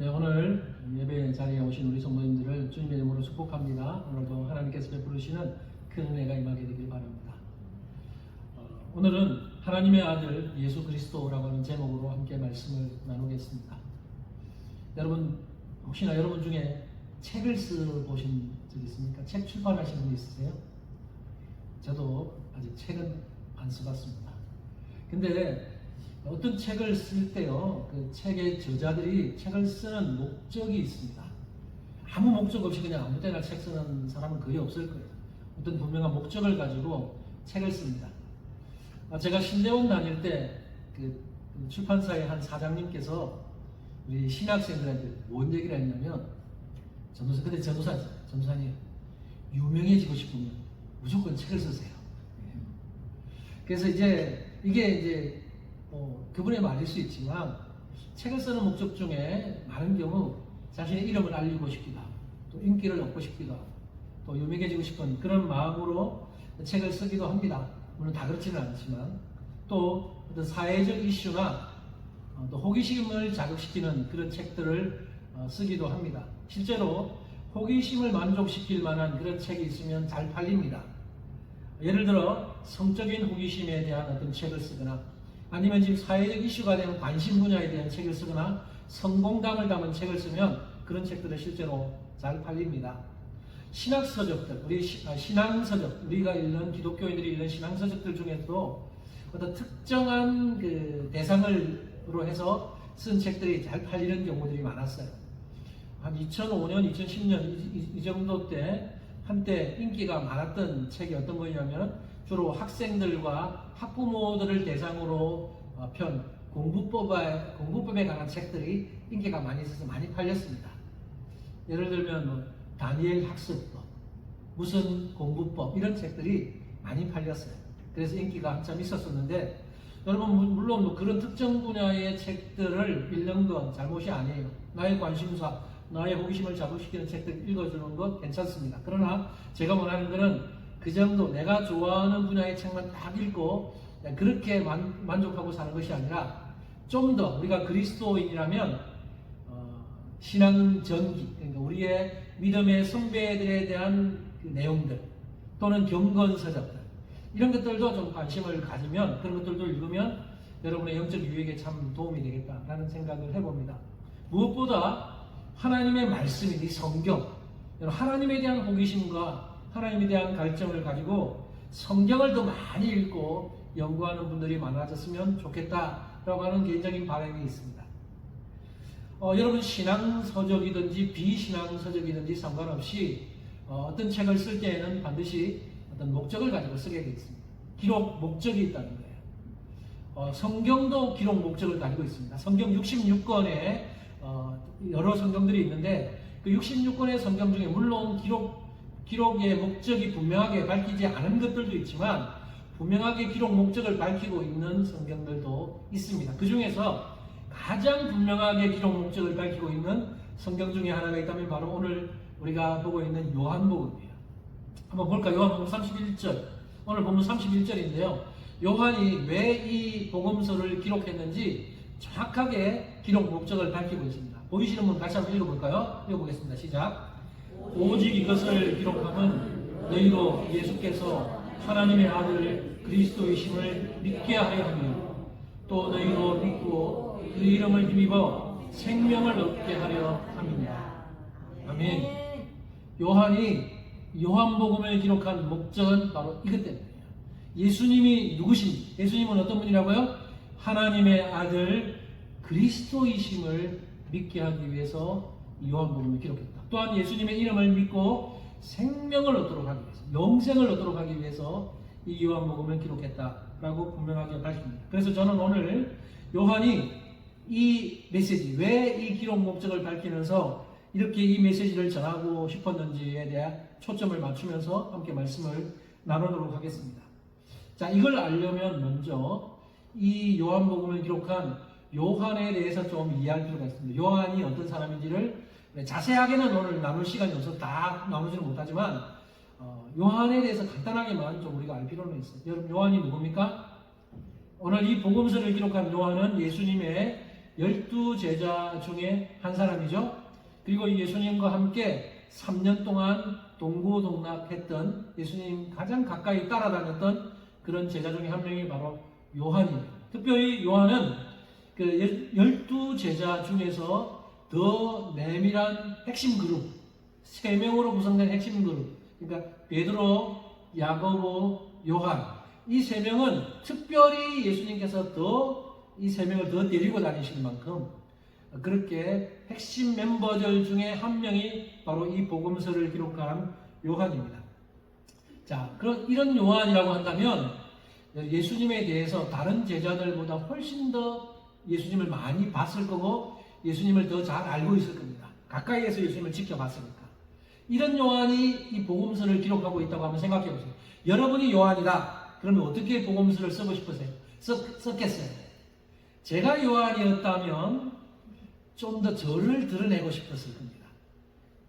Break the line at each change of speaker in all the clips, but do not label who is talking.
네, 오늘 예배 자리에 오신 우리 성도님들을 주님의 이름으로 축복합니다. 오늘도 하나님께서 베푸시는 큰 은혜가 임하게 되길 바랍니다. 오늘은 하나님의 아들 예수 그리스도라고 하는 제목으로 함께 말씀을 나누겠습니다. 여러분, 혹시나 여러분 중에 책을 써보신 적 있습니까? 책 출판하신 분 있으세요? 저도 아직 책은 안 써봤습니다. 근데 어떤 책을 쓸 때요, 그 책의 저자들이 책을 쓰는 목적이 있습니다. 아무 목적 없이 그냥 아무 때나 책 쓰는 사람은 거의 없을 거예요. 어떤 분명한 목적을 가지고 책을 씁니다. 제가 신대원 다닐 때 그 출판사의 한 사장님께서 우리 신학생들한테 뭔 얘기를 했냐면, 근데 전도사님, 유명해지고 싶으면 무조건 책을 쓰세요. 그래서 이게 그분의 말일 수 있지만, 책을 쓰는 목적 중에 많은 경우 자신의 이름을 알리고 싶기도 하고, 또 인기를 얻고 싶기도 하고, 또 유명해지고 싶은 그런 마음으로 책을 쓰기도 합니다. 물론 다 그렇지는 않지만, 또 어떤 사회적 이슈나 또 호기심을 자극시키는 그런 책들을 쓰기도 합니다. 실제로 호기심을 만족시킬 만한 그런 책이 있으면 잘 팔립니다. 예를 들어 성적인 호기심에 대한 어떤 책을 쓰거나, 아니면 지금 사회적 이슈가 되는 관심 분야에 대한 책을 쓰거나, 성공담을 담은 책을 쓰면 그런 책들은 실제로 잘 팔립니다. 신학서적들, 신앙서적, 우리가 읽는, 기독교인들이 읽는 신앙서적들 중에서도 어떤 특정한 그 대상으로 해서 쓴 책들이 잘 팔리는 경우들이 많았어요. 한 2005년, 2010년 이 정도 때 한때 인기가 많았던 책이 어떤 거냐면, 주로 학생들과 학부모들을 대상으로 편 공부법에 관한 책들이 인기가 많이 있어서 많이 팔렸습니다. 예를 들면 다니엘 학습법, 무슨 공부법, 이런 책들이 많이 팔렸어요. 그래서 인기가 한참 있었었는데, 여러분, 물론 그런 특정 분야의 책들을 읽는 건 잘못이 아니에요. 나의 관심사, 나의 호기심을 자극시키는 책들 읽어주는 것 괜찮습니다. 그러나 제가 원하는 것은 그 정도, 내가 좋아하는 분야의 책만 딱 읽고 그렇게 만족하고 사는 것이 아니라, 좀 더 우리가 그리스도인이라면 신앙 전기, 그러니까 우리의 믿음의 선배들에 대한 그 내용들, 또는 경건서적들, 이런 것들도 좀 관심을 가지면, 그런 것들도 읽으면 여러분의 영적 유익에 참 도움이 되겠다라는 생각을 해봅니다. 무엇보다 하나님의 말씀인 이 성경, 하나님에 대한 호기심과 하나님에 대한 갈증을 가지고 성경을 더 많이 읽고 연구하는 분들이 많아졌으면 좋겠다라고 하는 개인적인 바람이 있습니다. 여러분, 신앙서적이든지 비신앙서적이든지 상관없이 어떤 책을 쓸 때에는 반드시 어떤 목적을 가지고 쓰게 되어 있습니다. 기록 목적이 있다는 거예요. 성경도 기록 목적을 가지고 있습니다. 성경 66권에 여러 성경들이 있는데, 그 66권의 성경 중에 물론 기록의 목적이 분명하게 밝히지 않은 것들도 있지만, 분명하게 기록 목적을 밝히고 있는 성경들도 있습니다. 그 중에서 가장 분명하게 기록 목적을 밝히고 있는 성경 중에 하나가 있다면 바로 오늘 우리가 보고 있는 요한복음이에요. 한번 볼까요? 요한복음 31절. 오늘 본문 31절인데요. 요한이 왜 이 복음서를 기록했는지 정확하게 기록 목적을 밝히고 있습니다. 보이시는 분 같이 한번 읽어볼까요? 읽어보겠습니다. 시작. 오직 이것을 기록함은 너희로 예수께서 하나님의 아들 그리스도이심을 믿게 하려 하며, 또 너희로 믿고 그 이름을 힘입어 생명을 얻게 하려 함이니라. 아멘. 요한이 요한복음을 기록한 목적은 바로 이것 때문이에요. 예수님이 누구신지, 예수님은 어떤 분이라고요? 하나님의 아들 그리스도이심을 믿게 하기 위해서 요한복음을 기록했다. 또한 예수님의 이름을 믿고 생명을 얻도록 하기 위해서, 영생을 얻도록 하기 위해서 이 요한복음을 기록했다라고 분명하게 밝힙니다. 그래서 저는 오늘 요한이 이 메시지, 왜 이 기록 목적을 밝히면서 이렇게 이 메시지를 전하고 싶었는지에 대한 초점을 맞추면서 함께 말씀을 나누도록 하겠습니다. 자, 이걸 알려면 먼저 이 요한복음을 기록한 요한에 대해서 좀 이해할 필요가 있습니다. 요한이 어떤 사람인지를 자세하게는 오늘 나눌 시간이 없어서 다 나누지는 못하지만, 요한에 대해서 간단하게만 좀 우리가 알 필요는 있어요. 여러분, 요한이 누굽니까? 오늘 이 복음서를 기록한 요한은 예수님의 12제자 중에 한 사람이죠. 그리고 예수님과 함께 3년 동안 동고동락했던, 예수님 가장 가까이 따라다녔던 그런 제자 중에 한 명이 바로 요한이에요. 특별히 요한은 그 12제자 중에서 더 내밀한 핵심 그룹, 3명으로 구성된 핵심 그룹, 그러니까 베드로, 야고보, 요한, 이 3명은 특별히 예수님께서 이 3명을 더 데리고 다니실 만큼 그렇게 핵심 멤버들 중에 한 명이 바로 이 복음서를 기록한 요한입니다. 자, 그런 이런 요한이라고 한다면 예수님에 대해서 다른 제자들보다 훨씬 더 예수님을 많이 봤을 거고 예수님을 더 잘 알고 있을 겁니다. 가까이에서 예수님을 지켜봤으니까. 이런 요한이 이 복음서를 기록하고 있다고 한번 생각해 보세요. 여러분이 요한이다. 그러면 어떻게 복음서를 쓰고 싶으세요? 썼겠어요? 제가 요한이었다면 좀 더 저를 드러내고 싶었을 겁니다.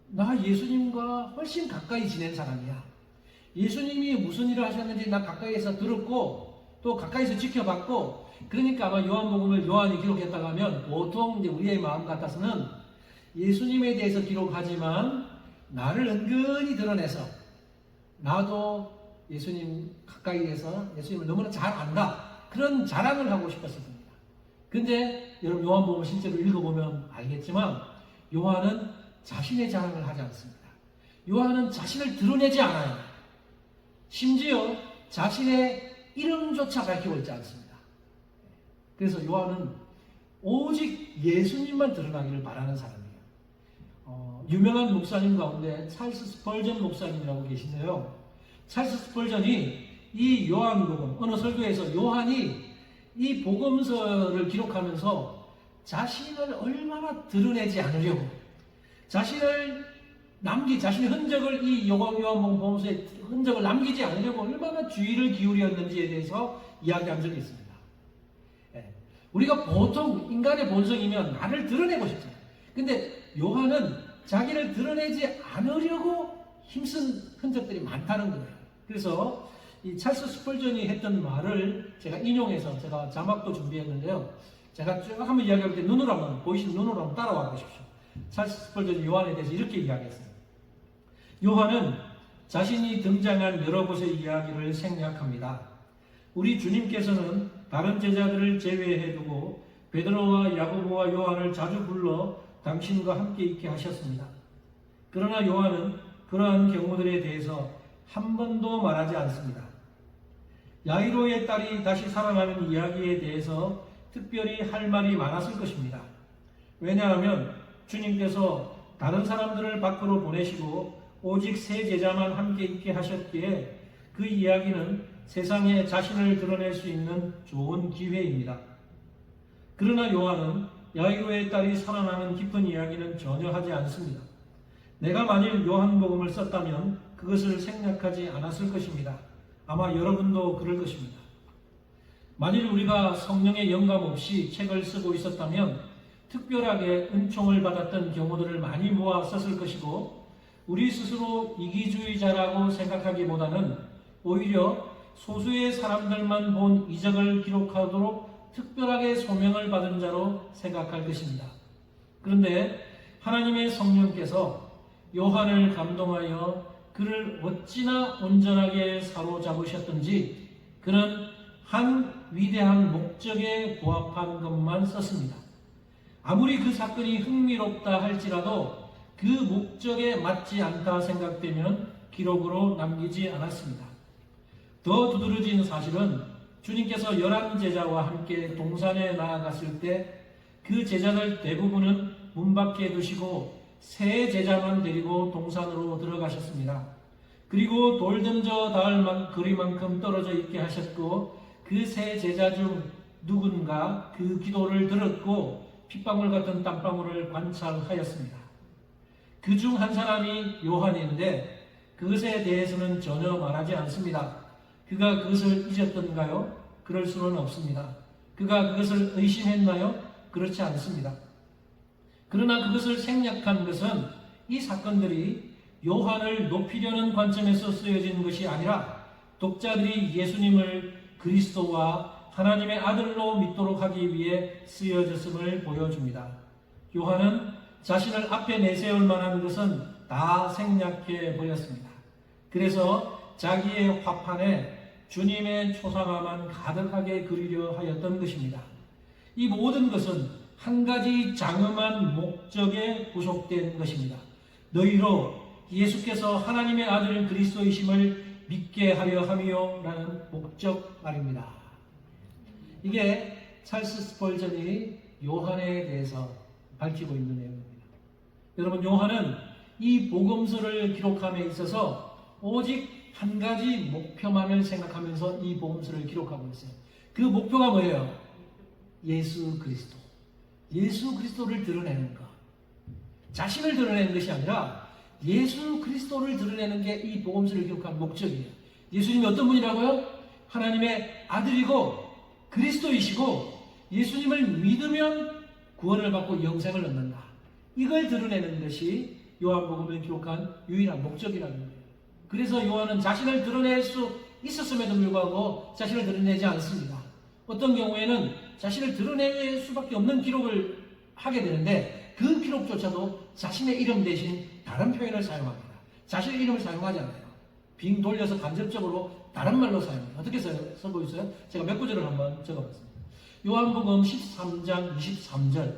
나 예수님과 훨씬 가까이 지낸 사람이야. 예수님이 무슨 일을 하셨는지 나 가까이에서 들었고 또 가까이서 지켜봤고, 그러니까 아마 요한복음을 요한이 기록했다고 하면 보통 이제 우리의 마음 같아서는 예수님에 대해서 기록하지만 나를 은근히 드러내서 나도 예수님 가까이에서 예수님을 너무나 잘 안다, 그런 자랑을 하고 싶었을 겁니다. 근데 여러분 요한복음을 실제로 읽어보면 알겠지만 요한은 자신의 자랑을 하지 않습니다. 요한은 자신을 드러내지 않아요. 심지어 자신의 이름조차 밝히고 있지 않습니다. 그래서 요한은 오직 예수님만 드러나기를 바라는 사람이에요. 유명한 목사님 가운데 찰스 스펄전 목사님이라고 계신데요. 찰스 스펄전이 이 요한복음, 어느 설교에서 요한이 이 복음서를 기록하면서 자신을 얼마나 드러내지 않으려고, 자신의 흔적을 이 요한복음 복음서에 흔적을 남기지 않으려고 얼마나 주의를 기울였는지에 대해서 이야기한 적이 있습니다. 우리가 보통 인간의 본성이면 나를 드러내고 싶잖아요. 근데 요한은 자기를 드러내지 않으려고 힘쓴 흔적들이 많다는 거예요. 그래서 이 찰스 스펄전이 했던 말을 제가 인용해서 제가 자막도 준비했는데요. 제가 쭉 한번 이야기할 때 보이시는 눈으로 한번 따라와 보십시오. 찰스 스펄전이 요한에 대해서 이렇게 이야기했어요. 요한은 자신이 등장한 여러 곳의 이야기를 생략합니다. 우리 주님께서는 다른 제자들을 제외해두고 베드로와 야고보와 요한을 자주 불러 당신과 함께 있게 하셨습니다. 그러나 요한은 그러한 경우들에 대해서 한 번도 말하지 않습니다. 야이로의 딸이 다시 살아나는 이야기에 대해서 특별히 할 말이 많았을 것입니다. 왜냐하면 주님께서 다른 사람들을 밖으로 보내시고 오직 3 제자만 함께 있게 하셨기에 그 이야기는 세상에 자신을 드러낼 수 있는 좋은 기회입니다. 그러나 요한은 야이로의 딸이 살아나는 깊은 이야기는 전혀 하지 않습니다. 내가 만일 요한복음을 썼다면 그것을 생략하지 않았을 것입니다. 아마 여러분도 그럴 것입니다. 만일 우리가 성령의 영감 없이 책을 쓰고 있었다면 특별하게 은총을 받았던 경우들을 많이 모아 썼을 것이고, 우리 스스로 이기주의자라고 생각하기보다는 오히려 소수의 사람들만 본 이적을 기록하도록 특별하게 소명을 받은 자로 생각할 것입니다. 그런데 하나님의 성령께서 요한을 감동하여 그를 어찌나 온전하게 사로잡으셨던지 그는 한 위대한 목적에 부합한 것만 썼습니다. 아무리 그 사건이 흥미롭다 할지라도 그 목적에 맞지 않다 생각되면 기록으로 남기지 않았습니다. 더 두드러진 사실은 주님께서 11제자와 함께 동산에 나아갔을 때 그 제자들 대부분은 문 밖에 두시고 3 제자만 데리고 동산으로 들어가셨습니다. 그리고 돌 던져 닿을 거리만큼 떨어져 있게 하셨고, 그 3 제자 중 누군가 그 기도를 들었고 핏방울 같은 땀방울을 관찰하였습니다. 그 중 한 사람이 요한인데 그것에 대해서는 전혀 말하지 않습니다. 그가 그것을 잊었던가요? 그럴 수는 없습니다. 그가 그것을 의심했나요? 그렇지 않습니다. 그러나 그것을 생략한 것은 이 사건들이 요한을 높이려는 관점에서 쓰여진 것이 아니라 독자들이 예수님을 그리스도와 하나님의 아들로 믿도록 하기 위해 쓰여졌음을 보여줍니다. 요한은 자신을 앞에 내세울 만한 것은 다 생략해 버렸습니다. 그래서 자기의 화판에 주님의 초상화만 가득하게 그리려 하였던 것입니다. 이 모든 것은 한 가지 장엄한 목적에 구속된 것입니다. 너희로 예수께서 하나님의 아들 그리스도이심을 믿게 하려 함이요라는 목적 말입니다. 이게 찰스 스펄전이 요한에 대해서 밝히고 있는 내용입니다. 여러분, 요한은 이 복음서를 기록함에 있어서 오직 한 가지 목표만을 생각하면서 이 복음서를 기록하고 있어요. 그 목표가 뭐예요? 예수 그리스도. 예수 그리스도를 드러내는 것. 자신을 드러내는 것이 아니라 예수 그리스도를 드러내는 게 이 복음서를 기록한 목적이에요. 예수님이 어떤 분이라고요? 하나님의 아들이고 그리스도이시고 예수님을 믿으면 구원을 받고 영생을 얻는다. 이걸 드러내는 것이 요한복음을 기록한 유일한 목적이라는 거예요. 그래서 요한은 자신을 드러낼 수 있었음에도 불구하고 자신을 드러내지 않습니다. 어떤 경우에는 자신을 드러낼 수밖에 없는 기록을 하게 되는데 그 기록조차도 자신의 이름 대신 다른 표현을 사용합니다. 자신의 이름을 사용하지 않아요. 빙 돌려서 간접적으로 다른 말로 사용해요. 어떻게 쓰고 있어요? 제가 몇 구절을 한번 적어봤습니다. 요한복음 13장 23절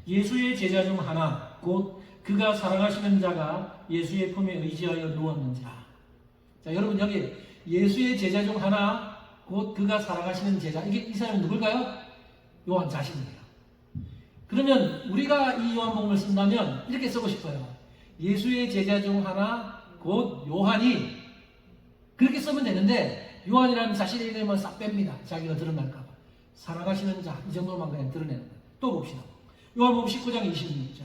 예수의 제자 중 하나 곧 그가 사랑하시는 자가 예수의 품에 의지하여 누웠는지라. 자, 여러분 여기 예수의 제자 중 하나 곧 그가 사랑하시는 제자, 이게 이 사람은 누굴까요? 요한 자신이에요. 그러면 우리가 이 요한복음을 쓴다면 이렇게 쓰고 싶어요. 예수의 제자 중 하나 곧 요한이, 그렇게 쓰면 되는데 요한이라는 자신의 이름은 싹 뺍니다. 자기가 드러날까봐. 사랑하시는 자, 이 정도만 그냥 드러내는 거예요. 또 봅시다. 요한복음 19장 26절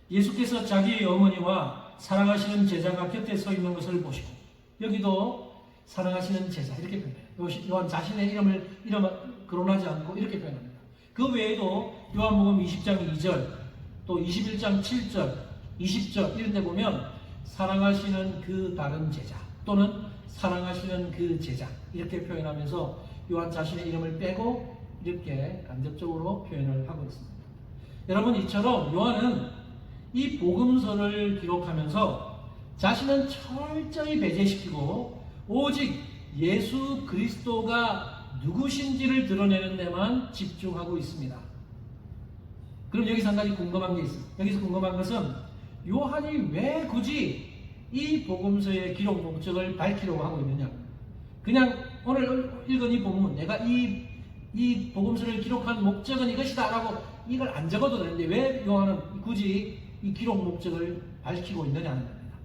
예수께서 자기의 어머니와 사랑하시는 제자가 곁에 서 있는 것을 보시고, 여기도 사랑하시는 제자 이렇게 표현해요. 요한 자신의 이름을 거론하지 않고 이렇게 표현합니다. 그 외에도 요한복음 20장 2절 또 21장 7절 20절 이런 데 보면 사랑하시는 그 다른 제자 또는 사랑하시는 그 제자 이렇게 표현하면서 요한 자신의 이름을 빼고 이렇게 간접적으로 표현을 하고 있습니다. 여러분, 이처럼 요한은 이 복음서를 기록하면서 자신은 철저히 배제시키고 오직 예수 그리스도가 누구신지를 드러내는 데만 집중하고 있습니다. 그럼 여기서 한 가지 궁금한 게 있어요. 여기서 궁금한 것은 요한이 왜 굳이 이 복음서의 기록 목적을 밝히려고 하고 있느냐. 그냥 오늘 읽은 이 본문, 내가 이 복음서를 기록한 목적은 이것이다 라고 이걸 안 적어도 되는데 왜 요한은 굳이 이 기록 목적을 밝히고 있느냐는 겁니다.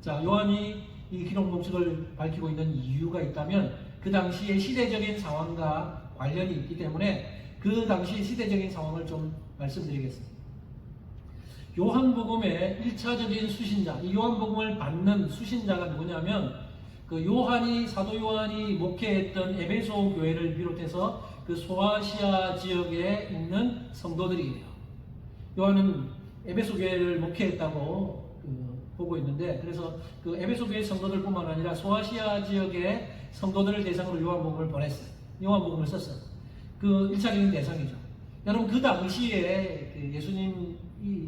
자, 요한이 이 기록 목적을 밝히고 있는 이유가 있다면 그 당시의 시대적인 상황과 관련이 있기 때문에 그 당시 시대적인 상황을 좀 말씀드리겠습니다. 요한복음의 1차적인 수신자, 이 요한복음을 받는 수신자가 누구냐면 그 사도 요한이 목회했던 에베소 교회를 비롯해서 그 소아시아 지역에 있는 성도들이에요. 요한은 에베소 교회를 목회했다고 보고 있는데, 그래서 그 에베소 교회 성도들뿐만 아니라 소아시아 지역의 성도들을 대상으로 요한복음을 보냈어요. 요한복음을 썼어요. 그 1차적인 대상이죠. 여러분, 그 당시에 그 예수님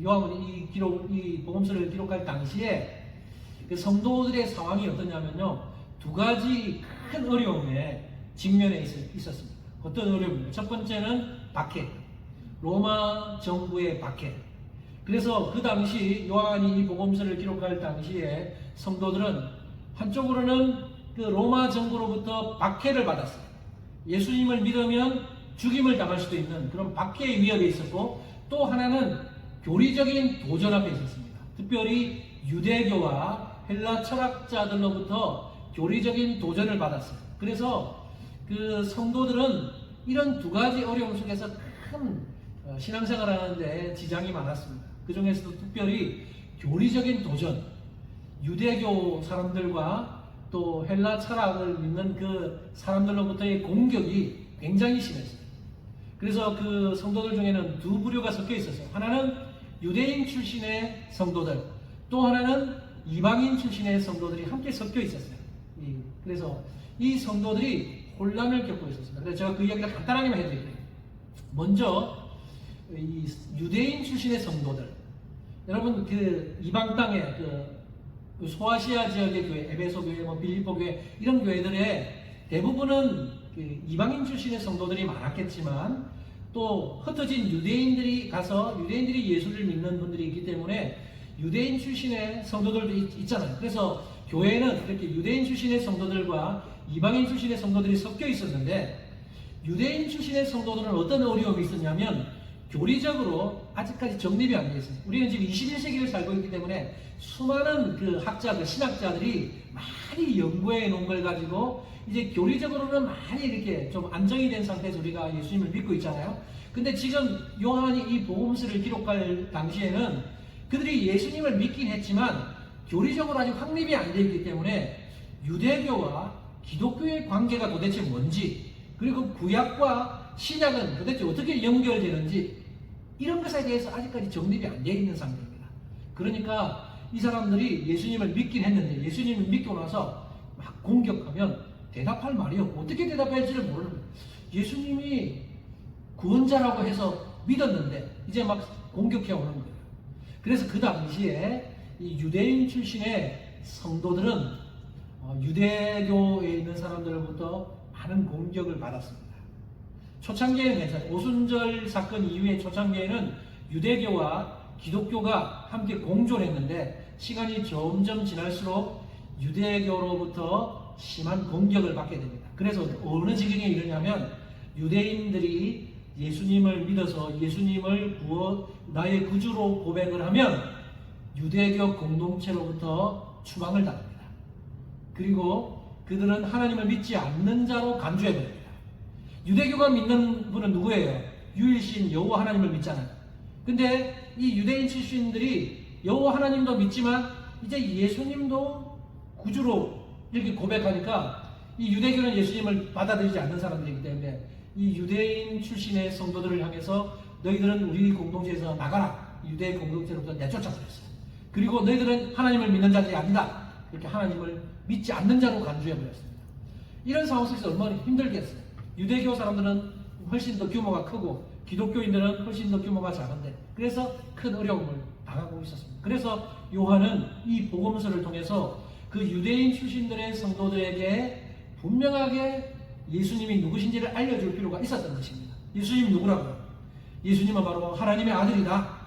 요한이 이 복음서를 기록할 당시에 그 성도들의 상황이 어떠냐면요, 두 가지 큰 어려움에 직면해 있었습니다. 어떤 어려움이요? 첫 번째는 박해, 로마 정부의 박해. 그래서 그 당시 요한이 이 복음서를 기록할 당시에 성도들은 한쪽으로는 그 로마 정부로부터 박해를 받았어요. 예수님을 믿으면 죽임을 당할 수도 있는 그런 박해의 위협이 있었고, 또 하나는 교리적인 도전 앞에 있었습니다. 특별히 유대교와 헬라 철학자들로부터 교리적인 도전을 받았어요. 그래서 그 성도들은 이런 두 가지 어려움 속에서 큰 신앙생활을 하는데 지장이 많았습니다. 그 중에서도 특별히 교리적인 도전, 유대교 사람들과 또 헬라 철학을 믿는 그 사람들로부터의 공격이 굉장히 심했어요. 그래서 그 성도들 중에는 두 부류가 섞여 있었어요. 하나는 유대인 출신의 성도들, 또 하나는 이방인 출신의 성도들이 함께 섞여 있었어요. 그래서 이 성도들이 혼란을 겪고 있었습니다. 그래서 제가 그 이야기를 간단하게만 해드릴게요. 먼저 이 유대인 출신의 성도들, 여러분 그 이방 땅에 그 소아시아 지역의 교회, 에베소 교회, 뭐 빌립보 교회 이런 교회들의 대부분은 그 이방인 출신의 성도들이 많았겠지만 또 흩어진 유대인들이 가서 유대인들이 예수를 믿는 분들이 있기 때문에 유대인 출신의 성도들도 있잖아요. 그래서 교회는 이렇게 유대인 출신의 성도들과 이방인 출신의 성도들이 섞여 있었는데 유대인 출신의 성도들은 어떤 어려움이 있었냐면 교리적으로 아직까지 정립이 안 되어 있어요. 우리는 지금 21세기를 살고 있기 때문에 수많은 그 학자들, 신학자들이 많이 연구해 놓은 걸 가지고 이제 교리적으로는 많이 이렇게 좀 안정이 된 상태에서 우리가 예수님을 믿고 있잖아요. 근데 지금 요한이 이 복음서를 기록할 당시에는 그들이 예수님을 믿긴 했지만 교리적으로 아직 확립이 안 되어 있기 때문에 유대교와 기독교의 관계가 도대체 뭔지, 그리고 구약과 신약은 도대체 어떻게 연결되는지 이런 것에 대해서 아직까지 정립이 안 되어 있는 상태입니다. 그러니까 이 사람들이 예수님을 믿긴 했는데 예수님을 믿고 나서 막 공격하면 대답할 말이 없고 어떻게 대답할지를 모르는 거예요. 예수님이 구원자라고 해서 믿었는데 이제 막 공격해 오는 거예요. 그래서 그 당시에 이 유대인 출신의 성도들은 유대교에 있는 사람들로부터 많은 공격을 받았습니다. 초창기에는 괜찮아요. 오순절 사건 이후에 초창기에는 유대교와 기독교가 함께 공존했는데 시간이 점점 지날수록 유대교로부터 심한 공격을 받게 됩니다. 그래서 어느 지경에 이르냐면 유대인들이 예수님을 믿어서 예수님을 나의 구주로 고백을 하면 유대교 공동체로부터 추방을 당합니다. 그리고 그들은 하나님을 믿지 않는 자로 간주해버립니다. 유대교가 믿는 분은 누구예요? 유일신 여호와 하나님을 믿잖아요. 근데 이 유대인 출신들이 여호와 하나님도 믿지만 이제 예수님도 구주로 이렇게 고백하니까 이 유대교는 예수님을 받아들이지 않는 사람들이기 때문에 이 유대인 출신의 성도들을 향해서 너희들은 우리 공동체에서 나가라. 유대 공동체로부터 내쫓아버렸어요. 그리고 너희들은 하나님을 믿는 자들이 아니다. 이렇게 하나님을 믿지 않는 자로 간주해버렸습니다. 이런 상황 속에서 얼마나 힘들겠어요. 유대교 사람들은 훨씬 더 규모가 크고 기독교인들은 훨씬 더 규모가 작은데 그래서 큰 어려움을 당하고 있었습니다. 그래서 요한은 이 복음서를 통해서 그 유대인 출신들의 성도들에게 분명하게 예수님이 누구신지를 알려줄 필요가 있었던 것입니다. 예수님이 누구라고요? 예수님은 바로 하나님의 아들이다.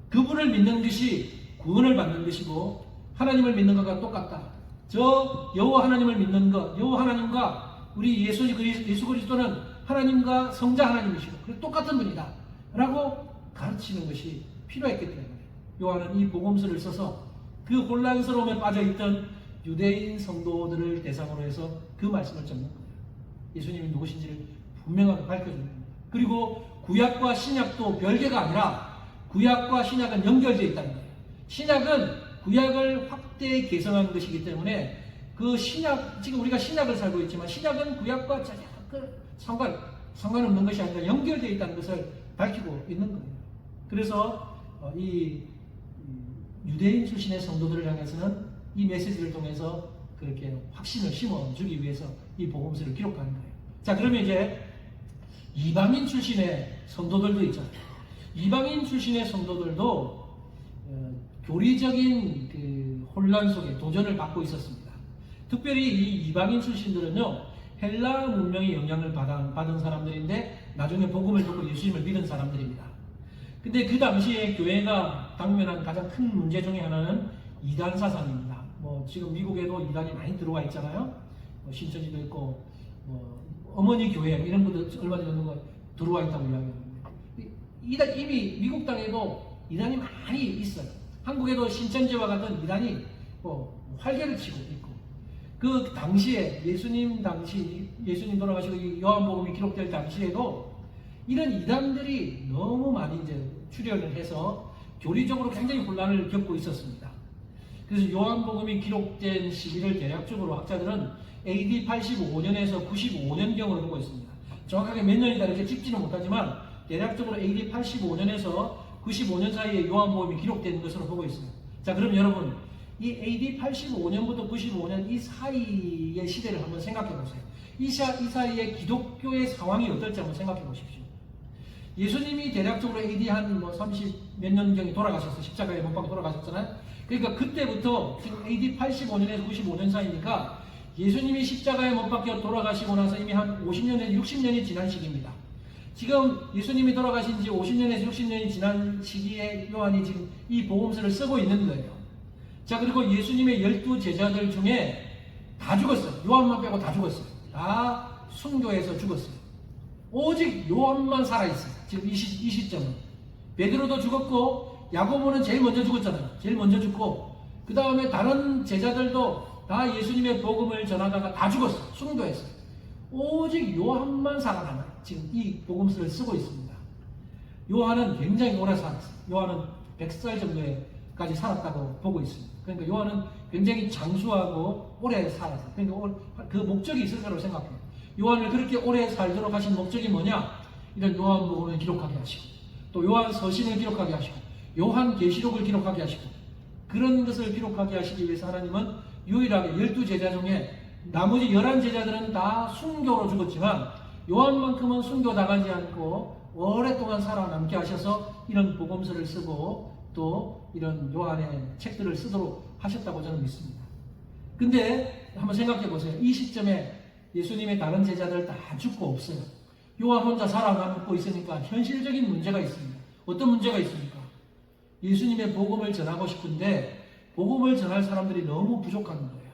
그분을 믿는 것이 구원을 받는 것이고 하나님을 믿는 것과 똑같다. 저 여호와 하나님을 믿는 것, 여호와 하나님과 우리 예수 그리스도는 하나님과 성자 하나님이시고 똑같은 분이다 라고 가르치는 것이 필요했기 때문에 요한은 이 복음서를 써서 그 혼란스러움에 빠져있던 유대인 성도들을 대상으로 해서 그 말씀을 적는 거예요. 예수님이 누구신지를 분명하게 밝혀주는 겁니다. 그리고 구약과 신약도 별개가 아니라 구약과 신약은 연결되어 있다는 거예요. 신약은 구약을 확대 개성한 것이기 때문에 그 신약, 지금 우리가 신약을 살고 있지만 신약은 구약과 상관없는 것이 아니라 연결되어 있다는 것을 밝히고 있는 거예요. 그래서 이 유대인 출신의 성도들을 향해서는 이 메시지를 통해서 그렇게 확신을 심어주기 위해서 이 복음서를 기록하는 거예요. 자, 그러면 이제 이방인 출신의 성도들도 있잖아요. 이방인 출신의 성도들도 교리적인 그 혼란 속에 도전을 받고 있었습니다. 특별히 이 이방인 출신들은요, 헬라 문명의 영향을 받은 사람들인데 나중에 복음을 듣고 예수님을 믿은 사람들입니다. 근데 그 당시에 교회가 당면한 가장 큰 문제 중에 하나는 이단 사상입니다. 지금 미국에도 이단이 많이 들어와 있잖아요. 신천지도 있고 어머니 교회 이런 것도 얼마 전에 들어와 있다고 이야기합니다. 이미 미국 땅에도 이단이 많이 있어요. 한국에도 신천지와 같은 이단이 활개를 치고 있고 그 당시에 예수님 돌아가시고 요한복음이 기록될 당시에도 이런 이단들이 너무 많이 이제 출현을 해서 교리적으로 굉장히 혼란을 겪고 있었습니다. 그래서 요한복음이 기록된 시기를 대략적으로 학자들은 AD 85년에서 95년경으로 보고 있습니다. 정확하게 몇 년이다 이렇게 짚지는 못하지만 대략적으로 AD 85년에서 95년 사이에 요한복음이 기록된 것으로 보고 있습니다. 자, 그럼 여러분 이 AD 85년부터 95년 이 사이의 시대를 한번 생각해 보세요. 이 사이에 기독교의 상황이 어떨지 한번 생각해 보십시오. 예수님이 대략적으로 AD 한 30 몇 년경에 돌아가셨어요. 십자가에 못 박혀 돌아가셨잖아요. 그러니까 그때부터 지금 AD 85년에서 95년 사이니까 예수님이 십자가에 못 박혀 돌아가시고 나서 이미 한 50년에서 60년이 지난 시기입니다. 지금 예수님이 돌아가신 지 50년에서 60년이 지난 시기에 요한이 지금 이 복음서를 쓰고 있는 거예요. 자, 그리고 예수님의 12 제자들 중에 다 죽었어요. 요한만 빼고 다 죽었어요. 다 순교해서 죽었어요. 오직 요한만 살아있어요. 지금 이 시점은. 베드로도 죽었고 야고보는 제일 먼저 죽었잖아요. 제일 먼저 죽고 그 다음에 다른 제자들도 다 예수님의 복음을 전하다가 다 죽었어요. 순교했어요. 오직 요한만 살아남아요. 지금 이 복음서를 쓰고 있습니다. 요한은 굉장히 오래 살았어요. 요한은 100살 정도까지 살았다고 보고 있습니다. 그러니까 요한은 굉장히 장수하고 오래 살았어요. 그러니까 그 목적이 있을 거라고 생각해요. 요한을 그렇게 오래 살도록 하신 목적이 뭐냐? 이런 요한복음을 기록하게 하시고 또 요한 서신을 기록하게 하시고 요한 계시록을 기록하게 하시고 그런 것을 기록하게 하시기 위해서 하나님은 유일하게 12제자 중에 나머지 11제자들은 다 순교로 죽었지만 요한만큼은 순교당하지 않고 오랫동안 살아남게 하셔서 이런 복음서를 쓰고 또 이런 요한의 책들을 쓰도록 하셨다고 저는 믿습니다. 근데 한번 생각해 보세요. 이 시점에 예수님의 다른 제자들 다 죽고 없어요. 요한 혼자 살아남고 있으니까 현실적인 문제가 있습니다. 어떤 문제가 있습니까? 예수님의 복음을 전하고 싶은데 복음을 전할 사람들이 너무 부족한 거예요.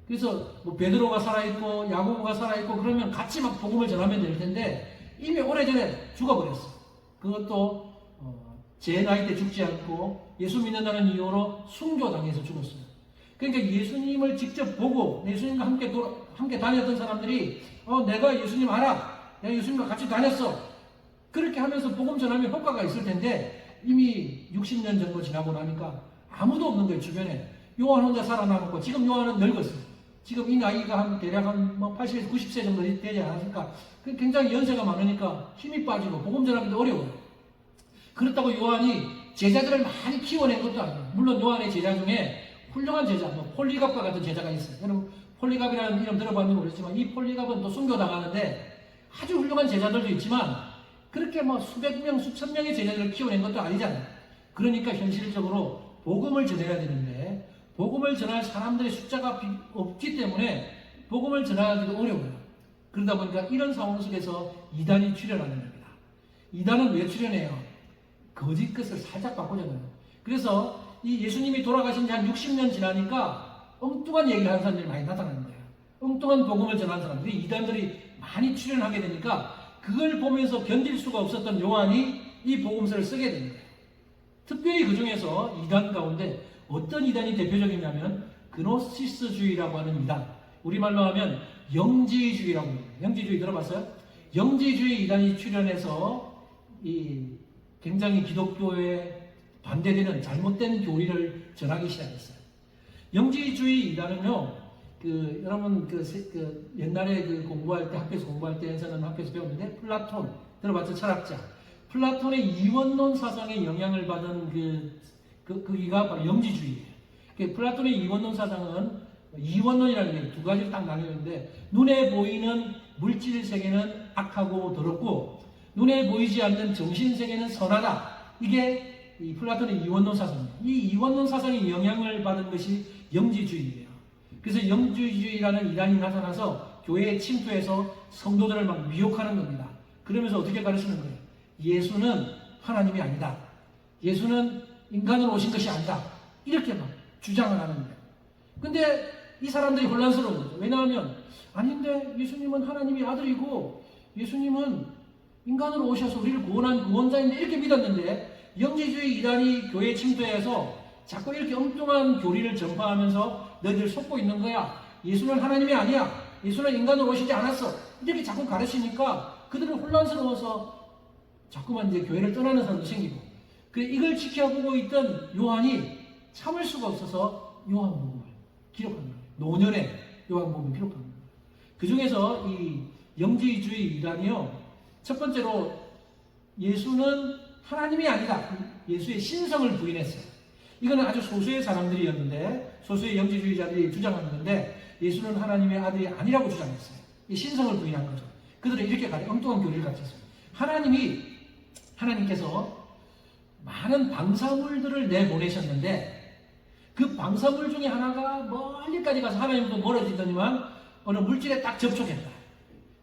그래서 뭐 베드로가 살아있고 야고보가 살아있고 그러면 같이 막 복음을 전하면 될 텐데 이미 오래전에 죽어버렸어. 그것도 제 나이 때 죽지 않고 예수 믿는다는 이유로 순교당해서 죽었어요. 그러니까 예수님을 직접 보고 예수님과 함께 다녔던 사람들이 내가 예수님 알아. 내가 예수님과 같이 다녔어. 그렇게 하면서 복음 전하면 효과가 있을 텐데 이미 60년 정도 지나고 나니까 아무도 없는 거예요. 주변에. 요한 혼자 살아남았고 지금 요한은 늙었어요. 지금 이 나이가 대략 한 80에서 90세 정도 되지 않았을까. 굉장히 연세가 많으니까 힘이 빠지고 복음 전하기도 어려워요. 그렇다고 요한이 제자들을 많이 키워낸 것도 아니에요. 물론 요한의 제자 중에 훌륭한 제자, 폴리갑과 같은 제자가 있어요. 여러분 폴리갑이라는 이름 들어봤는지 모르겠지만 이 폴리갑은 또 순교당하는데 아주 훌륭한 제자들도 있지만 그렇게 수백 명, 수천 명의 제자들을 키워낸 것도 아니잖아요. 그러니까 현실적으로 복음을 전해야 되는데 복음을 전할 사람들의 숫자가 없기 때문에 복음을 전하기도 어려워요. 그러다 보니까 이런 상황 속에서 이단이 출현하는 겁니다. 이단은 왜 출현해요? 거짓 것을 살짝 바꾸잖아요. 그래서 이 예수님이 돌아가신 지 한 60년 지나니까 엉뚱한 얘기를 하는 사람들이 많이 나타나는 거예요. 엉뚱한 복음을 전하는 사람들이 이단들이 많이 출현하게 되니까 그걸 보면서 견딜 수가 없었던 요한이 이 복음서를 쓰게 된 거예요. 특별히 그 중에서 이단 가운데 어떤 이단이 대표적이냐면 그노시스주의라고 하는 이단, 우리말로 하면 영지주의라고 합니다. 영지주의 들어봤어요? 영지주의 이단이 출현해서 이 굉장히 기독교에 반대되는 잘못된 교리를 전하기 시작했어요. 영지주의 이단은요, 여러분 옛날에 공부할 때 학교에서 공부할 때 저는 학교에서 배웠는데 플라톤 들어봤죠? 철학자. 플라톤의 이원론 사상에 영향을 받은 그기가 바로 영지주의예요. 플라톤의 이원론 사상은 이원론이라는 게 두 가지로 딱 나뉘는데 눈에 보이는 물질 세계는 악하고 더럽고 눈에 보이지 않는 정신 세계는 선하다. 이게 이 플라톤의 이원론 사상입니다. 이 이원론 사상에 영향을 받은 것이 영지주의예요. 그래서 영지주의라는 이단이 나타나서 교회에 침투해서 성도들을 막 미혹하는 겁니다. 그러면서 어떻게 가르치는 거예요? 예수는 하나님이 아니다. 예수는 인간으로 오신 것이 아니다. 이렇게 막 주장을 하는 거예요. 근데 이 사람들이 혼란스러운 거죠. 왜냐하면 아닌데 예수님은 하나님의 아들이고 예수님은 인간으로 오셔서 우리를 구원한 구원자인데 이렇게 믿었는데 영지주의 이단이 교회에 침투해서 자꾸 이렇게 엉뚱한 교리를 전파하면서 너희들 속고 있는 거야. 예수는 하나님이 아니야. 예수는 인간으로 오시지 않았어. 이렇게 자꾸 가르치니까 그들은 혼란스러워서 자꾸만 이제 교회를 떠나는 사람도 생기고 이걸 지켜보고 있던 요한이 참을 수가 없어서 요한복음을 기록한 거예요. 노년에 요한복음을 기록한 거예요. 그 중에서 이 영지주의 이단이요. 첫 번째로 예수는 하나님이 아니다. 예수의 신성을 부인했어요. 이거는 아주 소수의 사람들이었는데, 소수의 영지주의자들이 주장한 건데, 예수는 하나님의 아들이 아니라고 주장했어요. 이 신성을 부인한 거죠. 그들은 이렇게 엉뚱한 교리를 가르쳤어요. 하나님께서 많은 방사물들을 내보내셨는데, 그 방사물 중에 하나가 멀리까지 가서 하나님도 멀어지더니만 어느 물질에 딱 접촉했다.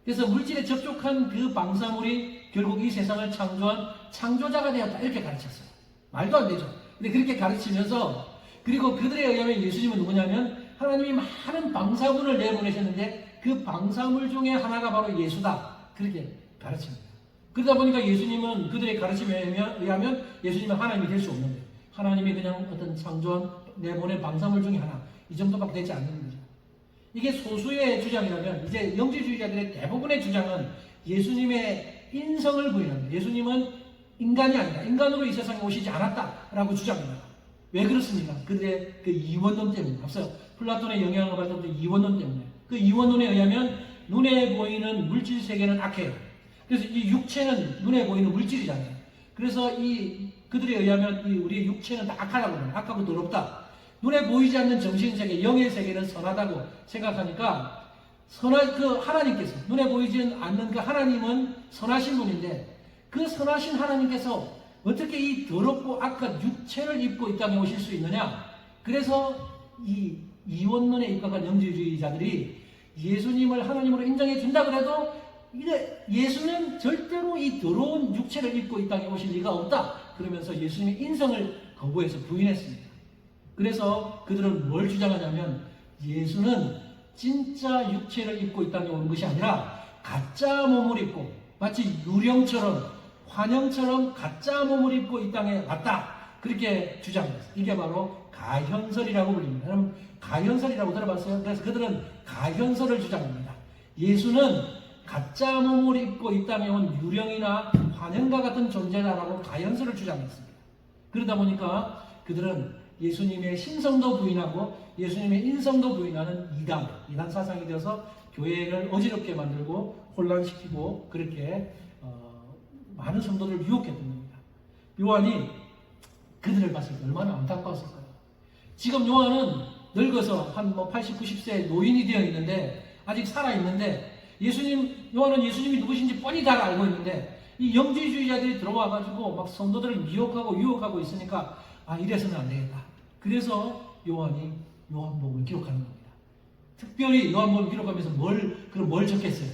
그래서 물질에 접촉한 그 방사물이 결국 이 세상을 창조한 창조자가 되었다. 이렇게 가르쳤어요. 말도 안 되죠. 근데 그렇게 가르치면서, 그리고 그들에 의하면 예수님은 누구냐면 하나님이 많은 방사물을 내보내셨는데 그 방사물 중에 하나가 바로 예수다. 그렇게 가르칩니다. 그러다 보니까 예수님은, 그들의 가르침에 의하면 예수님은 하나님이 될 수 없는데, 하나님이 그냥 어떤 창조한 내보낸 방사물 중에 하나, 이 정도밖에 되지 않는 거죠. 이게 소수의 주장이라면, 이제 영지주의자들의 대부분의 주장은 예수님의 인성을 부인합니다. 예수님은 인간이 아니다, 인간으로 이 세상에 오시지 않았다라고 주장합니다. 왜 그렇습니까? 그들의 그 이원론 때문에, 앞서 플라톤의 영향을 받은 그 이원론 때문에. 그 이원론에 의하면 눈에 보이는 물질 세계는 악해요. 그래서 이 육체는 눈에 보이는 물질이잖아요. 그래서 그들에 의하면 우리의 육체는 다 악하다고 합니다. 악하고 더럽다. 눈에 보이지 않는 정신세계, 영의 세계는 선하다고 생각하니까, 하나님께서, 눈에 보이지 않는 그 하나님은 선하신 분인데, 그 선하신 하나님께서 어떻게 이 더럽고 악한 육체를 입고 이 땅에 오실 수 있느냐? 그래서 이 이원론에 입각한 영지주의자들이 예수님을 하나님으로 인정해 준다 그래도, 예수는 절대로 이 더러운 육체를 입고 이 땅에 오실 리가 없다. 그러면서 예수님의 인성을 거부해서 부인했습니다. 그래서 그들은 뭘 주장하냐면, 예수는 진짜 육체를 입고 이 땅에 온 것이 아니라 가짜 몸을 입고, 마치 유령처럼, 환영처럼 가짜 몸을 입고 이 땅에 왔다. 그렇게 주장했어요. 이게 바로 가현설이라고 불립니다. 여러분, 가현설이라고 들어봤어요? 그래서 그들은 가현설을 주장합니다. 예수는 가짜 몸을 입고 이 땅에 온 유령이나 환영과 같은 존재다라고 가현설을 주장했습니다. 그러다 보니까 그들은 예수님의 신성도 부인하고 예수님의 인성도 부인하는 이단 사상이 되어서 교회를 어지럽게 만들고 혼란시키고 그렇게 많은 성도들을 유혹했던 겁니다. 요한이 그들을 봤을 때 얼마나 안타까웠을까요? 지금 요한은 늙어서 한 80, 90세 노인이 되어 있는데, 아직 살아있는데, 요한은 예수님이 누구신지 뻔히 다 알고 있는데, 이 영지주의자들이 들어와가지고 막 성도들을 미혹하고 유혹하고 있으니까, 이래서는 안 되겠다. 그래서 요한이 요한복음을 기록하는 겁니다. 특별히 요한복음을 기록하면서 뭘 적겠어요?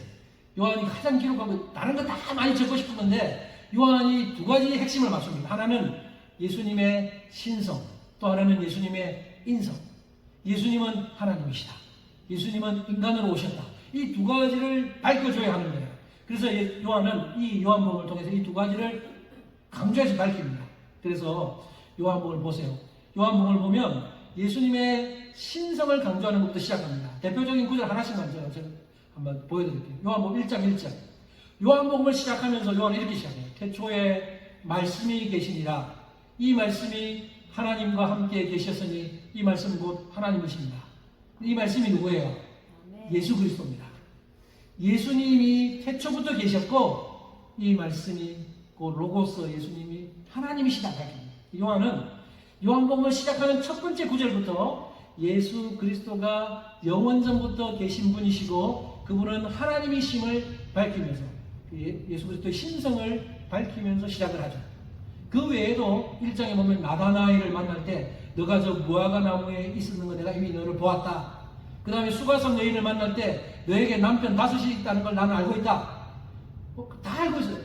요한이 가장 기록하고, 다른 거 다 많이 적고 싶은 건데, 요한이 두 가지 핵심을 맞춥니다. 하나는 예수님의 신성, 또 하나는 예수님의 인성. 예수님은 하나님이시다. 예수님은 인간으로 오셨다. 이 두 가지를 밝혀줘야 하는 거예요. 그래서 요한은 이 요한복음을 통해서 이 두 가지를 강조해서 밝힙니다. 그래서 요한복음을 보세요. 요한복음을 보면 예수님의 신성을 강조하는 것부터 시작합니다. 대표적인 구절 하나씩만 제가 한번 보여드릴게요. 요한복음 1장 1절. 요한복음을 시작하면서 요한은 이렇게 시작해요. 태초에 말씀이 계시니라. 이 말씀이 하나님과 함께 계셨으니 이 말씀은 곧 하나님이십니다. 이 말씀이 누구예요? 예수 그리스도입니다. 예수님이 태초부터 계셨고 이 말씀이 곧 로고스 예수님이 하나님이시다. 요한은 요한복음을 시작하는 첫 번째 구절부터 예수 그리스도가 영원전부터 계신 분이시고 그분은 하나님이심을 밝히면서 예수 그리스도의 신성을 밝히면서 시작을 하죠. 그 외에도 1장에 보면 나다나엘을 만날 때 너가 저 무화과 나무에 있었는 거 내가 이미 너를 보았다. 그 다음에 수가성 여인을 만날 때 너에게 남편 5이 있다는 걸 나는 알고 있다. 다 알고 있어요.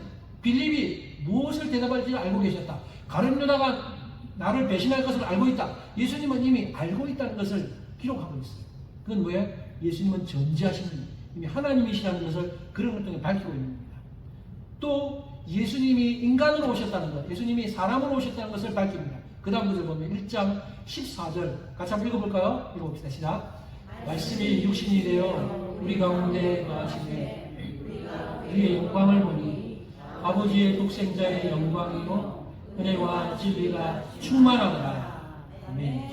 빌립이 무엇을 대답할지 알고 계셨다. 가룟 유다가 나를 배신할 것을 알고 있다. 예수님은 이미 알고 있다는 것을 기록하고 있어요. 그건 뭐예요? 예수님은 전지하신 이미 하나님이시라는 것을 그런 걸 통해 밝히고 있는 겁니다. 또 예수님이 인간으로 오셨다는 것, 예수님이 사람으로 오셨다는 것을 밝힙니다. 그 다음 구절 보면 1장 14절 같이 한번 읽어볼까요? 읽어봅시다. 시작. 말씀이 육신이 되어 우리 가운데 거하시되 그의 영광을 보니 아버지의 독생자의 영광이요 은혜와 진리가 충만하더라. 아멘.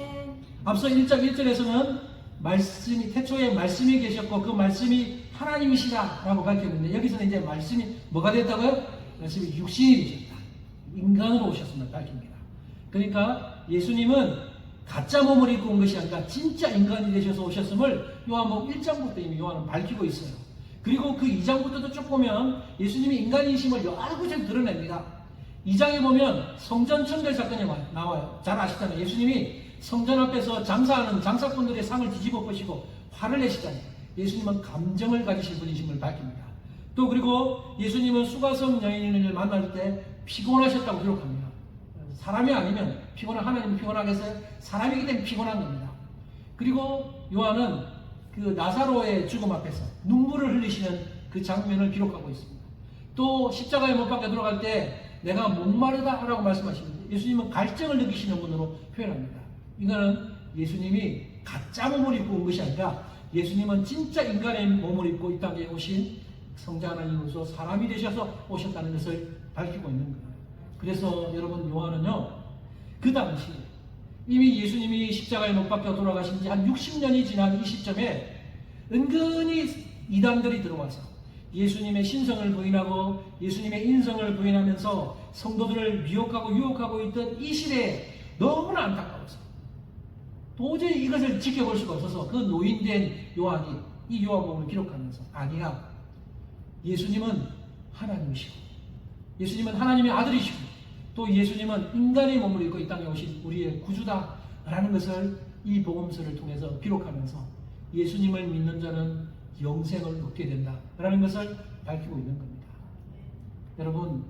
앞서 1장 1절에서는 말씀이 태초에 말씀이 계셨고 그 말씀이 하나님이시다라고 밝혔는데 여기서는 이제 말씀이 뭐가 됐다고요? 말씀이 육신이 되셨다. 인간으로 오셨음을 밝힙니다. 그러니까 예수님은 가짜 몸을 입고 온 것이 아니라 진짜 인간이 되셔서 오셨음을 요한복음 1장부터 이미 요한은 밝히고 있어요. 그리고 그 2장부터도 쭉 보면 예수님이 인간이심을 여러 곳에 드러냅니다. 2장에 보면 성전 청결 사건이 나와요. 잘 아시잖아요. 예수님이 성전 앞에서 장사하는 장사꾼들의 상을 뒤집어 보시고 화를 내시잖아요. 예수님은 감정을 가지신 분이심을 밝힙니다. 또 그리고 예수님은 수가성 여인을 만날 때 피곤하셨다고 기록합니다. 사람이 아니면 하나님이 피곤하겠어요? 사람이기 때문에 피곤한 겁니다. 그리고 요한은 그 나사로의 죽음 앞에서 눈물을 흘리시는 그 장면을 기록하고 있습니다. 또 십자가에 못 박혀 들어갈 때 내가 목마르다 라고 말씀하십니다. 예수님은 갈증을 느끼시는 분으로 표현합니다. 이거는 예수님이 가짜 몸을 입고 온 것이 아니라 예수님은 진짜 인간의 몸을 입고 이 땅에 오신 성자 하나님으로서 사람이 되셔서 오셨다는 것을 밝히고 있는 거예요. 그래서 여러분 요한은요, 그 당시 이미 예수님이 십자가에 못 박혀 돌아가신 지 한 60년이 지난 이 시점에 은근히 이단들이 들어와서 예수님의 신성을 부인하고 예수님의 인성을 부인하면서 성도들을 미혹하고 유혹하고 있던 이 시대에 너무나 안타까워서 도저히 이것을 지켜볼 수가 없어서 그 노인된 요한이 이 요한복음을 기록하면서 아니야, 예수님은 하나님이시고 예수님은 하나님의 아들이시고 또 예수님은 인간의 몸을 입고 이 땅에 오신 우리의 구주다라는 것을 이 복음서를 통해서 기록하면서 예수님을 믿는 자는 영생을 얻게 된다라는 것을 밝히고 있는 겁니다. 여러분,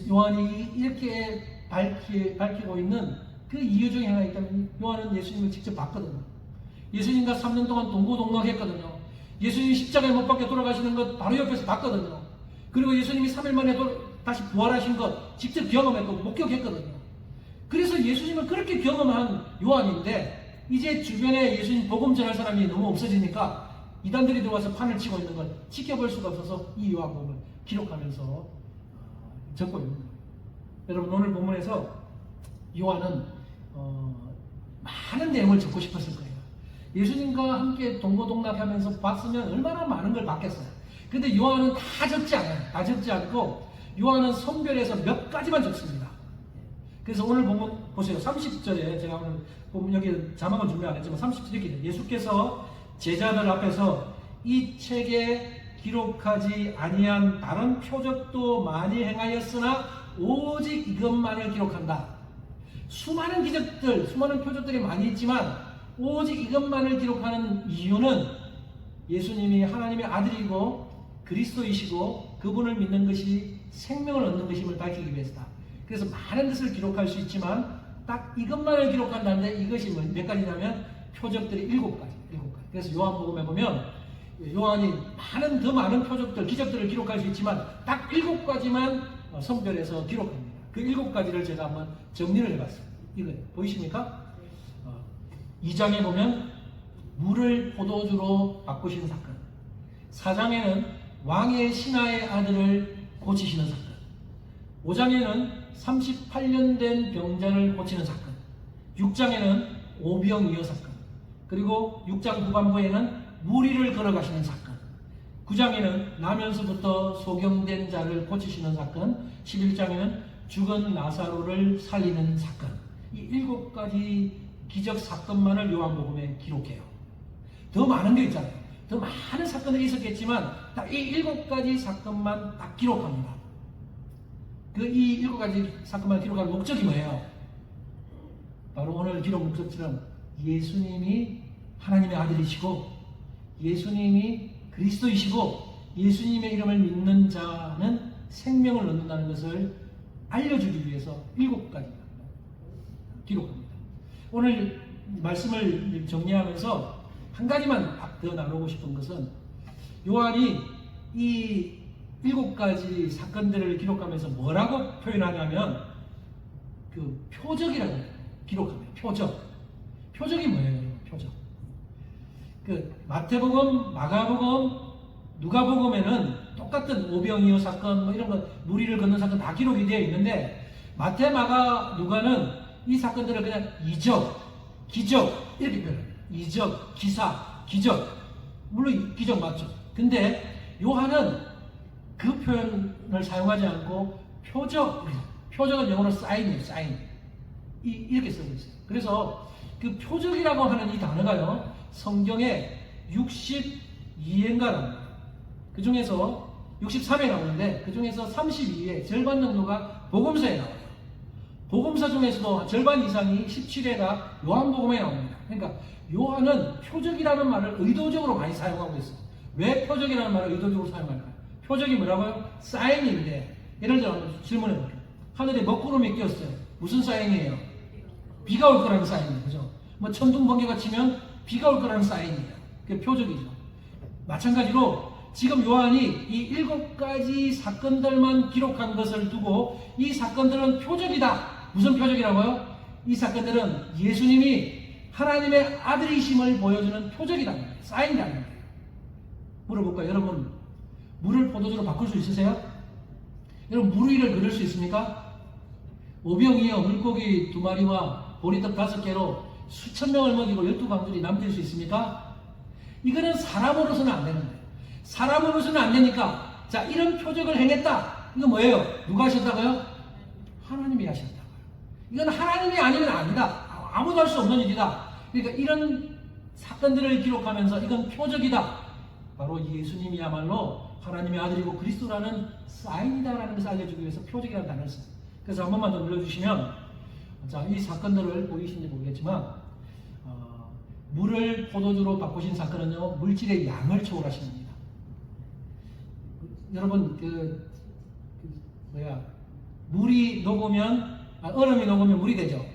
요한이 이렇게 밝히고 있는 그 이유 중에 하나 있다면 요한은 예수님을 직접 봤거든요. 예수님과 3년 동안 동고동락했거든요. 예수님이 십자가에 못 박혀 돌아가시는 것 바로 옆에서 봤거든요. 그리고 예수님이 3일 만에 다시 부활하신 것 직접 경험했고 목격했거든요. 그래서 예수님을 그렇게 경험한 요한인데 이제 주변에 예수님 복음 전할 사람이 너무 없어지니까 이단들이 들어와서 판을 치고 있는 걸 지켜볼 수가 없어서 이 요한복음을 기록하면서 적고 있는 거예요. 여러분, 오늘 본문에서 요한은 많은 내용을 적고 싶었을 거예요. 예수님과 함께 동고동락하면서 봤으면 얼마나 많은 걸 봤겠어요. 근데 요한은 다 적지 않아요. 다 적지 않고 요한은 선별해서 몇 가지만 적습니다. 그래서 오늘 본문 보세요. 30절에 제가 오늘 보면 여기 자막을 준비 안 했지만 30절에 이렇게 돼요. 예수께서 제자들 앞에서 이 책에 기록하지 아니한 다른 표적도 많이 행하였으나 오직 이것만을 기록한다. 수많은 기적들, 수많은 표적들이 많이 있지만 오직 이것만을 기록하는 이유는 예수님이 하나님의 아들이고 그리스도이시고 그분을 믿는 것이 생명을 얻는 것임을 밝히기 위해서다. 그래서 많은 것을 기록할 수 있지만 딱 이것만을 기록한다는데 이것이 몇 가지냐면 표적들이 7가지. 그래서 요한복음에 보면 요한이 더 많은 표적들, 기적들을 기록할 수 있지만 딱 7가지만 선별해서 기록합니다. 그 7가지를 제가 한번 정리를 해봤어요. 이거 보이십니까? 2장에 보면 물을 포도주로 바꾸신 사건, 4장에는 왕의 신하의 아들을 고치시는 사건, 5장에는 38년 된 병자를 고치는 사건, 6장에는 오병이어 사건, 그리고 6장 후반부에는 무리를 걸어가시는 사건, 9장에는 나면서부터 소경된 자를 고치시는 사건, 11장에는 죽은 나사로를 살리는 사건, 이 7가지 기적 사건만을 요한복음에 기록해요. 더 많은 게 있잖아요. 더 많은 사건들이 있었겠지만 딱 이 7가지 사건만 딱 기록합니다. 이 7가지 사건만 기록할 목적이 뭐예요? 바로 오늘 기록 목적처럼 예수님이 하나님의 아들이시고 예수님이 그리스도이시고 예수님의 이름을 믿는 자는 생명을 얻는다는 것을 알려주기 위해서 7가지 기록합니다. 오늘 말씀을 정리하면서 한 가지만 더 나누고 싶은 것은 요한이 이 7가지 사건들을 기록하면서 뭐라고 표현하냐면 그 표적이라고 기록합니다. 표적이 뭐예요? 표적. 그 마태복음, 마가복음, 누가복음에는 똑같은 오병이어 사건, 이런 거 무리를 걷는 사건 다 기록이 되어 있는데 마태, 마가, 누가는 이 사건들을 그냥 이적, 기적 이렇게 표현합니다. 이적, 기사, 기적. 물론 기적 맞죠. 근데 요한은 그 표현을 사용하지 않고 표적은 영어로 사인이에요. 사인. 이렇게 쓰고 있어요. 그래서 그 표적이라고 하는 이 단어가요, 성경에 62회인가 나옵니다. 그 중에서 63회 나오는데 그 중에서 32회 절반 정도가 복음서에 나와요. 복음서 중에서도 절반 이상이 17회가 요한복음에 나옵니다. 그러니까 요한은 표적이라는 말을 의도적으로 많이 사용하고 있어요. 왜 표적이라는 말을 의도적으로 사용할까요? 표적이 뭐라고요? 사인인데, 예를 들어 질문해 볼게요. 하늘에 먹구름이 끼었어요. 무슨 사인이에요? 비가 올 거라는 사인이에요. 그죠? 뭐 천둥 번개가 치면 비가 올 거라는 사인이에요. 그게 표적이죠. 마찬가지로 지금 요한이 이 7가지 사건들만 기록한 것을 두고 이 사건들은 표적이다. 무슨 표적이라고요? 이 사건들은 예수님이 하나님의 아들이심을 보여주는 표적이다. 사인이라는 거예요. 물어볼까요? 여러분, 물을 포도주로 바꿀 수 있으세요? 여러분, 물 위를 그릴 수 있습니까? 오병이어 물고기 2마리와 보리떡 5개로 수천 명을 먹이고 12광줄이 남길 수 있습니까? 이거는 사람으로서는 안 되는데, 사람으로서는 안 되니까, 자, 이런 표적을 행했다. 이거 뭐예요? 누가 하셨다고요? 하나님이 하셨다고요. 이건 하나님이 아니면 아니다. 아무도 할 수 없는 일이다. 그러니까 이런 사건들을 기록하면서 이건 표적이다. 바로 예수님이야말로 하나님의 아들이고 그리스도라는 사인이다라는 것을 알려주기 위해서 표적이라는 단어를 써요. 그래서 한 번만 더 눌러주시면, 자, 이 사건들을 보이시는지 모르겠지만, 물을 포도주로 바꾸신 사건은요, 물질의 양을 초월하신 겁니다. 여러분, 물이 녹으면, 얼음이 녹으면 물이 되죠.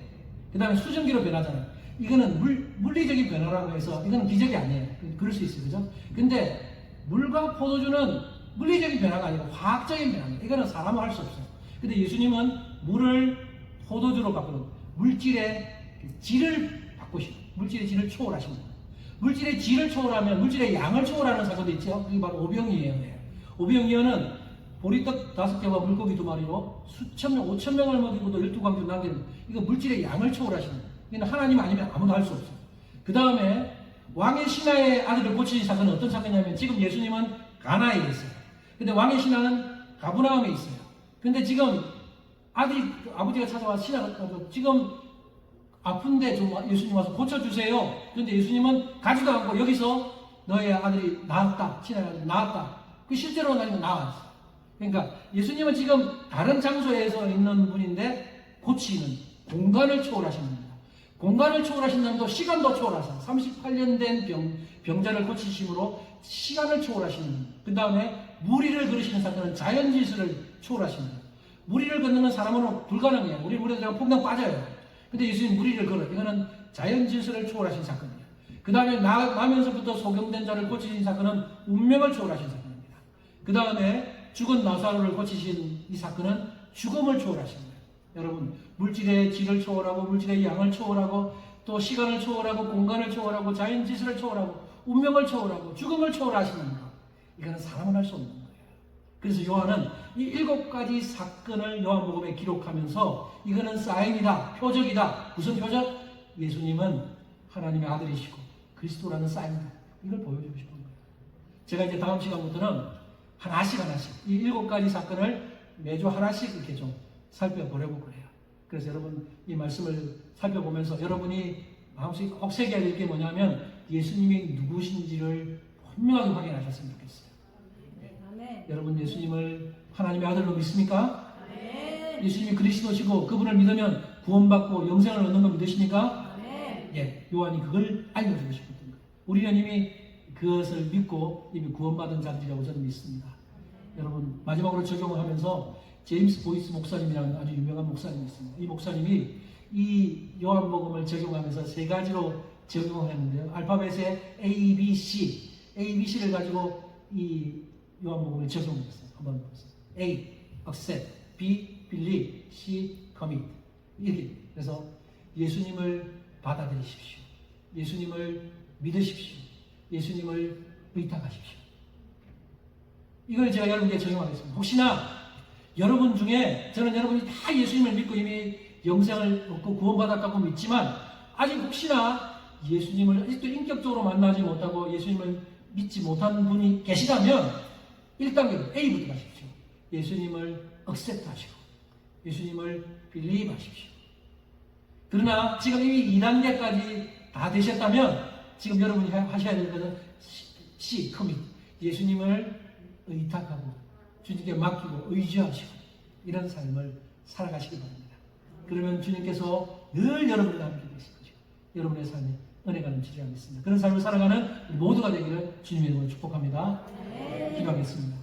그 다음에 수증기로 변하잖아요. 이거는 물리적인 변화라고 해서, 이거는 기적이 아니에요. 그럴 수 있어요. 그죠? 근데, 물과 포도주는 물리적인 변화가 아니고 화학적인 변화입니다. 이거는 사람은 할 수 없어요. 근데 예수님은 물을 포도주로 바꾸는 물질의 질을 바꾸시고, 물질의 질을 초월하신 겁니다. 물질의 질을 초월하면 물질의 양을 초월하는 사건도 있죠. 그게 바로 오병이어예요. 오병이어는 보리떡 5개와 물고기 2마리로 수천 명, 5천 명을 먹이고도 12광줄 남기는, 이거 물질의 양을 초월하시는 거예요. 이건 하나님 아니면 아무도 할 수 없어요. 그 다음에 왕의 신하의 아들을 고치신 사건은 어떤 사건이냐면, 지금 예수님은 가나에 있어요. 근데 왕의 신하는 가브나움에 있어요. 근데 지금 아버지가 찾아와 신하가 지금 아픈데 좀 예수님 와서 고쳐주세요. 그런데 예수님은 가지도 않고, 여기서 너의 아들이 나았다. 신하의 아들이 나았다. 그 실제로는 아니면 나았어. 그러니까 예수님은 지금 다른 장소에서 있는 분인데 고치는 공간을 초월하시는 겁니다. 공간을 초월하신다면 또 시간도 초월하셔. 38년 된 병자를 고치심으로 시간을 초월하시는. 그 다음에 무리를 그리시는 사건은 자연질서를 초월하십니다. 무리를 걷는 건 사람으로 불가능해요. 우리 물에 들어가 풍덩 빠져요. 근데 예수님 무리를 걸어요. 이거는 자연질서를 초월하신 사건이에요. 그 다음에 나면서부터 소경된 자를 고치신 사건은 운명을 초월하신 사건입니다. 그 다음에 죽은 나사로를 고치신 이 사건은 죽음을 초월하신 거예요. 여러분, 물질의 질을 초월하고 물질의 양을 초월하고 또 시간을 초월하고 공간을 초월하고 자연질서를 초월하고 운명을 초월하고 죽음을 초월하시는 것, 이거는 사람은 할 수 없는 거예요. 그래서 요한은 이 7가지 사건을 요한복음에 기록하면서 이거는 사인이다, 표적이다. 무슨 표적? 예수님은 하나님의 아들이시고 그리스도라는 사인이다. 이걸 보여주고 싶은 거예요. 제가 이제 다음 시간부터는 하나씩 이 7가지 사건을 매주 하나씩 이렇게 좀 살펴보려고 그래요. 그래서 여러분, 이 말씀을 살펴보면서 여러분이 마음속에 꼭 새겨야 될 게 뭐냐면, 예수님이 누구신지를 분명하게 확인하셨으면 좋겠어요. 네. 여러분, 예수님을 하나님의 아들로 믿습니까? 네. 예수님이 그리스도시고 그분을 믿으면 구원받고 영생을 얻는 거 믿으십니까? 네. 예, 요한이 그걸 알려주고 싶었던 거예요. 우리는 이미 그것을 믿고 이미 구원받은 자들이라고 저는 믿습니다. 여러분, 마지막으로 적용을 하면서 제임스 보이스 목사님이라는 아주 유명한 목사님이 있습니다. 이 목사님이 이 요한복음을 적용하면서 3가지로 적용을 했는데요. 알파벳의 A, B, C, ABC를 가지고 이 요한복음을 적용했어요. 한번 보세요. A, accept, B, believe, C, commit. 이렇게. 그래서 예수님을 받아들이십시오. 예수님을 믿으십시오. 예수님을 의탁하십시오. 이걸 제가 여러분께 적용하겠습니다. 혹시나 여러분 중에, 저는 여러분이 다 예수님을 믿고 이미 영생을 얻고 구원받았다고 믿지만, 아직 혹시나 예수님을 아직도 인격적으로 만나지 못하고 예수님을 믿지 못한 분이 계시다면 1단계로 A부터 가십시오. 예수님을 accept 하시고 예수님을 believe 하십시오. 그러나 지금 이미 2단계까지 다 되셨다면 지금 여러분이 하셔야 될 것은 C, 커밋. 예수님을 의탁하고 주님께 맡기고 의지하시고 이런 삶을 살아가시기 바랍니다. 그러면 주님께서 늘 여러분과 함께 계실 거죠. 여러분의 삶에 은혜가 넘치지 않겠습니다. 그런 삶을 살아가는 우리 모두가 되기를 주님의 이름으로 축복합니다. 기도하겠습니다.